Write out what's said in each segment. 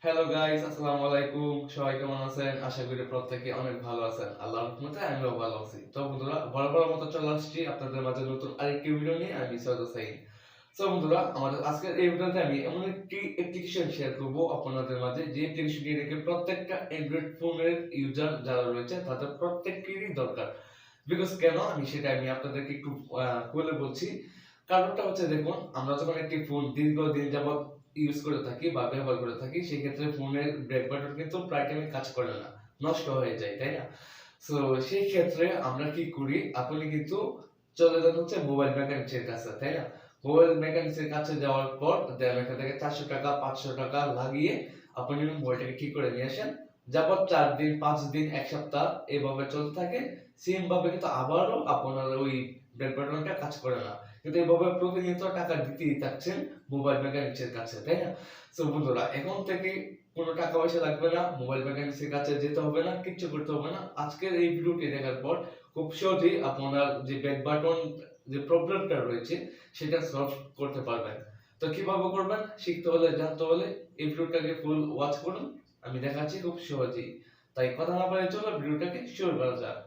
Hello guys, আসসালামু আলাইকুম। সবাই কেমন আছেন? আশা করি প্রত্যেকে অনেক ভালো আছেন। আল্লাহর রহমতে আমিও ভালো আছি। তো বন্ধুরা, বরাবরের মতো চলে আসছি আপনাদের মাঝে নতুন আরেকটি ভিডিও নিয়ে। আমি সৈয়দ হোসাইন। সো বন্ধুরা, আমাদের আজকের এই ভিডিওতে আমি এমন একটি অ্যাপ্লিকেশন শেয়ার করব আপনাদের মাঝে, যে অ্যাপ্লিকেশনটি রেখে প্রত্যেকটা অ্যান্ড্রয়েড ফোনের ইউজার যারা রয়েছে তাদের প্রত্যেকেরই দরকার। বিকজ কেন আমি সেটা আপনাদেরকে একটু খুলে বলছি। কারণটা হচ্ছে, দেখুন, আমরা যখন একটি ফোন দীর্ঘদিন যাবত ইউজ করে থাকি বা ব্যবহার করে থাকি, সেই ক্ষেত্রে ফোনের ব্রেক বাটন কিন্তু প্রায় টাইমে কাজ করে না, নষ্ট হয়ে যায়, তাই না? সো সেই ক্ষেত্রে আমরা কি করি, আপনি কিন্তু চলে যান হচ্ছে মোবাইল মেকানিক্সের কাছে, তাই না? মোবাইল মেকানিক্সের কাছে যাওয়ার পর দেন এখান থেকে 400 টাকা 500 টাকা লাগিয়ে আপনি মোবাইলটাকে ঠিক করে নিয়ে আসেন। যাবত 4 দিন 5 দিন 1 সপ্তাহ এভাবে চলতে থাকে। সেম ভাবে কিন্তু আবারও আপনার ওই ব্রেক বাটনটা কাজ করে না, কিন্তু এইভাবে প্রতিনিয়ত টাকা দিতেই থাকছেন মোবাইল মেকানিক্সের কাছে, তাই না? সো বন্ধুরা, এখন থেকে কোনো টাকা পয়সা লাগবে না, মোবাইল মেকানিক্সের কাছে যেতে হবে না, কিচ্ছু করতে হবে না। আজকের এই ভিডিওটি দেখার পর খুব সহজেই আপনার যে ব্যাক বাটন যে প্রবলেমটা রয়েছে সেটা সলভ করতে পারবেন। তো কিভাবে করবেন শিখতে হলে, জানতে হলে এই ভিডিওটাকে ফুল ওয়াচ করুন। আমি দেখাচ্ছি খুব সহজেই। তাই কথা না বলে চলো ভিডিওটাকে শুরু করা যাক।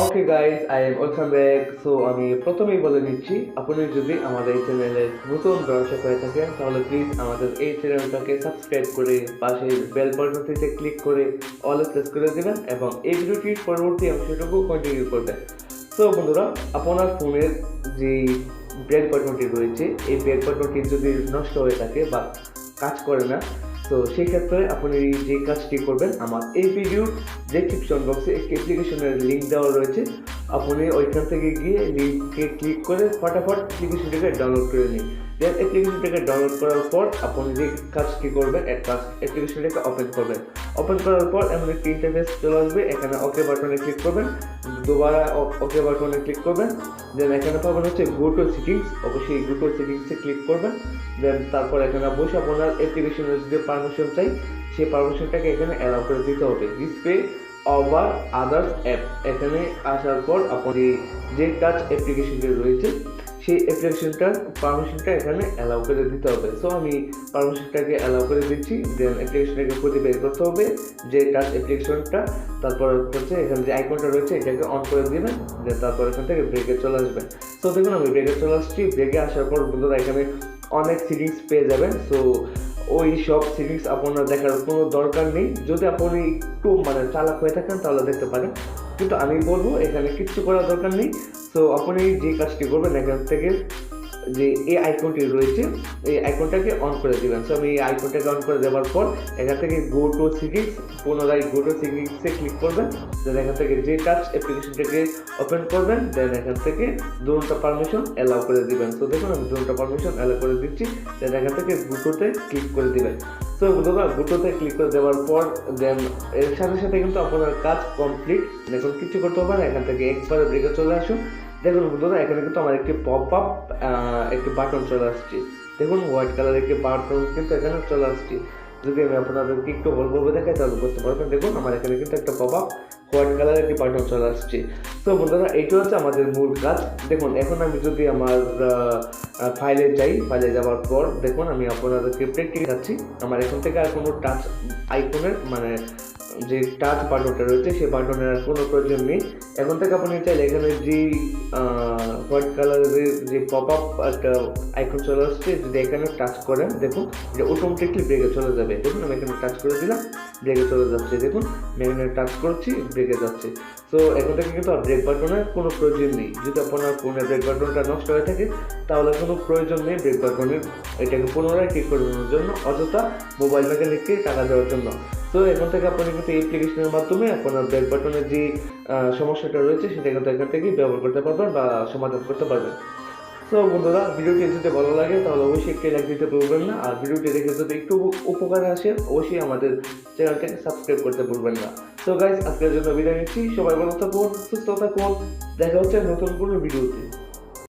Okay guys, I am welcome back. So আমি প্রথমেই বলে নিচ্ছি, আপনি যদি আমাদের এই চ্যানেলের নতুন দর্শক হয়ে থাকেন তাহলে প্লিজ আমাদের এই চ্যানেলটাকে সাবস্ক্রাইব করে পাশে বেল বাটনটিতে ক্লিক করে অল প্রেস করে দেবেন এবং এই ভিডিওটির পরবর্তী অংশটুকু কন্টিনিউ করবেন। সো বন্ধুরা, আপনার ফোনের যে ব্রেক বাটনটি রয়েছে, এই ব্রেক বাটনটি যদি নষ্ট হয়ে থাকে বা কাজ করে না, তো সেই ক্ষেত্রে আপনি যে কাজটি করবেন, আমার এই ভিডিওর ডেসক্রিপশন বক্সে একটি অ্যাপ্লিকেশনের লিঙ্ক দেওয়া রয়েছে। আপনি ওইখান থেকে গিয়ে লিঙ্কে ক্লিক করে ফটাফট অ্যাপ্লিকেশনটাকে ডাউনলোড করে নিন। দেন অ্যাপ্লিকেশনটাকে ডাউনলোড করার পর আপনি যে কাজটি করবেন, অ্যাপ্লিকেশনটাকে ওপেন করবেন। ওপেন করার পর এমন একটি ইন্টারফেস চলে আসবে। এখানে ওকে বাটনে ক্লিক করবেন, দুবারা ওকে বাটনে ক্লিক করবেন। দেন এখানে পাবেন হচ্ছে গো টু সেটিংস, অবশ্যই গো টু সেটিংসে ক্লিক করবেন। দেন তারপর এখানে বসে আপনার অ্যাপ্লিকেশনের যদি পারমিশন চাই, সেই পারমিশনটাকে এখানে অ্যালাউ করে দিতে হবে। ডিসপ্লে ওভার আদার্স অ্যাপ, এখানে আসার পর আপনি যে টাচ অ্যাপ্লিকেশনটি রয়েছে সেই অ্যাপ্লিকেশনটার পারমিশনটা এখানে অ্যালাউ করে দিতে হবে। সো আমি পারমিশনটাকে অ্যালাউ করে দিচ্ছি। দেন অ্যাপ্লিকেশনটাকে খুঁজে বের করতে হবে যে টাচ অ্যাপ্লিকেশনটা। তারপর হচ্ছে এখানে যে আইকনটা রয়েছে এটাকে অন করে দিবেন। দেন তারপর এখান থেকে ব্রেকে চলে আসবেন। তো দেখুন আমি ব্রেকে চলে আসছি। ব্রেকে আসার পর বন্ধুরা এখানে অনেক সেটিংস পেয়ে যাবেন। সো ওই সব সেটিংস আপনার দেখার কোনো দরকার নেই। যদি আপনি একটু চালাক হয়ে থাকেন তাহলে দেখতে পারেন, কিন্তু আমি বলবো এখানে কিচ্ছু করার দরকার নেই। সো আপনি যে কাজটি করবেন, এখান থেকে যে এই আইকনটি রয়েছে এই আইকনটাকে অন করে দিবেন। সো আমি এই আইকনটাকে অন করে দেওয়ার পর এখান থেকে গো টু সেটিংস, পুনরায় গো টু সেটিংসে ক্লিক করবেন। দেন এখান থেকে যে টাচ অ্যাপ্লিকেশনটাকে ওপেন করবেন, দেন এখান থেকে দুটো পারমিশন অ্যালাউ করে দিবেন। সো দেখুন আমি দুটো পারমিশন অ্যালাউ করে দিচ্ছি। দেন এখান থেকে গুটোতে ক্লিক করে দিবেন। সো বন্ধুরা, গুটোতে ক্লিক করে দেওয়ার পর দেন এর সাথে সাথে কিন্তু আপনার কাজ কমপ্লিট। এখন কিছু করতে হবে না, এখান থেকে একবারে ব্রেকে চলে আসুন। দেখুন বন্ধুরা, এখানে কিন্তু আমার একটি পপ আপ একটি বাটন চলে আসছে। দেখুন হোয়াইট কালার একটি বাটন কিন্তু এখানে চলে আসছে। যদি আমি আপনাদেরকে একটু ভালোভাবে দেখাই তাহলে বুঝতে পারবেন। দেখুন আমার এখানে কিন্তু একটা পপ আপ হোয়াইট কালার একটি বাটন চলে আসছে। তো বন্ধুরা, এইটা হচ্ছে আমাদের মূল কাজ। দেখুন এখন আমি যদি আমার ফাইলে যাই, ফাইলে যাওয়ার পর দেখুন আমি আপনাদেরকে প্র্যাকটিক্যাল দেখাচ্ছি। আমার এখান থেকে আর কোনো টাচ আইকনের যে টাচ বাটনটা রয়েছে সেই বাটনের আর কোনো প্রয়োজন নেই। এখন থেকে আপনি চাইলে এখানে যে হোয়াইট কালারের যে পপ আপ একটা আইকন চলে আসছে, যদি এখানে টাচ করেন দেখুন এটা অটোমেটিকলি ব্রেকে চলে যাবে। দেখুন আমি এখানে টাচ করে দিলাম, ব্রেকে চলে যাচ্ছে। দেখুন আমি এখানে টাচ করছি, ব্রেকে যাচ্ছে। সো এখন থেকে কিন্তু আর ব্রেক বাটনের কোনো প্রয়োজন নেই। যদি আপনার ফোনের ব্রেক বাটনটা নষ্ট হয়ে থাকে তাহলে কোনো প্রয়োজন নেই ব্রেক বাটনের এটাকে পুনরায় ঠিক করে নেওয়ার জন্য, অযথা মোবাইল মেকানিককে টাকা দেওয়ার জন্য। তো এখন থেকে আপনি কিন্তু এই অ্যাপ্লিকেশনের মাধ্যমে আপনার ব্রেক বাটনের যে সমস্যাটা রয়েছে সেটা কিন্তু এখান থেকেই ব্যবহার করতে পারবেন বা সমাধান করতে পারবেন। তো বন্ধুরা, ভিডিওটি যদি ভালো লাগে তাহলে অবশ্যই একটি লাইক দিতে ভুলবেন না। আর ভিডিওটি দেখে যদি একটু উপকারে আসে অবশ্যই আমাদের চ্যানেলটাকে সাবস্ক্রাইব করতে ভুলবেন না। তো গাইস, আজকের জন্য বিদায় নিচ্ছি। সবাই ভালো থাকুন, সুস্থ থাকুন। দেখা হচ্ছে নতুন কোনো ভিডিওতে।